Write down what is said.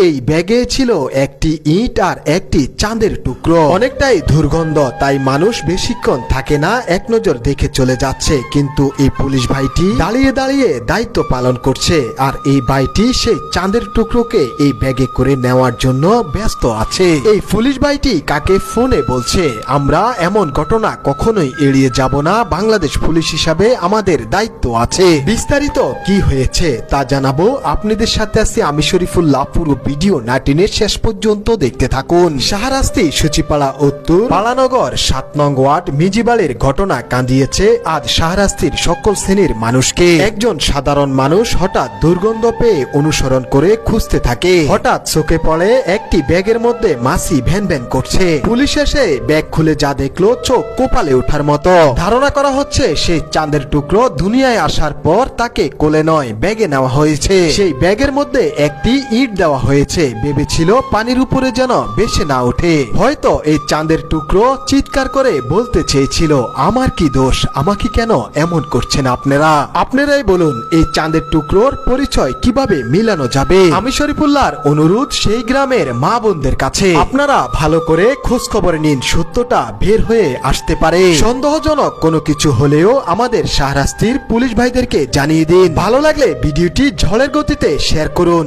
এই ব্যাগে ছিল একটি ইট আর একটি চাঁদের টুকরো। অনেকটাই দুর্গন্ধ, তাই মানুষ বেশিক্ষণ থাকে না, এক নজর দেখে চলে যাচ্ছে। কিন্তু এই পুলিশ ভাইটি দাঁড়িয়ে দাঁড়িয়ে দায়িত্ব পালন করছে, আর এই ভাইটি সেই চাঁদের টুকরোকে এই ব্যাগে করে নেওয়ার জন্য ব্যস্ত আছে। এই পুলিশ ভাইটি কাকে ফোনে বলছে, আমরা এমন ঘটনা কখনোই এড়িয়ে যাব না, বাংলাদেশ পুলিশ হিসাবে আমাদের দায়িত্ব আছে। বিস্তারিত কি হয়েছে তা জানাবো আপনাদের সাথে। আছি আমি শরীফুল্লাহ। পুরো ভিডিও না টেনে শেষ পর্যন্ত দেখতে থাকুন। শাহরাস্তি সূচিপাড়া উত্তর পালানগর 7 নং ওয়ার্ড মিজিবাড়ির ঘটনা কাঁদিয়েছে আজ শাহরাস্তির সকল শ্রেণীর মানুষকে। একজন সাধারণ মানুষ হঠাৎ দুর্গন্ধ পেয়ে অনুসরণ করে খুঁজতে থাকে। হঠাৎ চোখে পড়ে একটি ব্যাগের মধ্যে মাছি ভ্যান ভ্যান করছে। পুলিশ এসে ব্যাগ খুলে যা দেখলো চোখ কপালে ওঠার মতো। ধারণা করা হচ্ছে সেই চাঁদের টুকরো দুনিয়ায় আসার পর তাকে কোলে নয় ব্যাগে নেওয়া হয়েছে। সেই ব্যাগের মধ্যে একটি ইট দেওয়া হয়েছে, ভেবেছিল পানির উপরে যেন ভেসে না ওঠে। হয়তো এই চাঁদের টুকরো চিৎকার করে বলতে চেয়েছিল, আমার কি দোষ, আমাকে কেন এমন করছেন আপনারা? আপনারাই বলুন এই চাঁদের টুকরোর পরিচয় কিভাবে মিলানো যাবে? আমি শরীফুল্লাহর অনুরোধ সেই গ্রামের মা বোনদের কাছে, আপনারা ভালো করে খোঁজ খবর নিন, সত্যটা বের হয়ে আসতে পারে। সন্দেহজনক কোনো কিছু হলেও আমাদের শাহরাস্তির পুলিশ ভাইদেরকে জানিয়ে দিন। ভালো লাগলে ভিডিওটি ঝড়ের গতিতে শেয়ার করুন।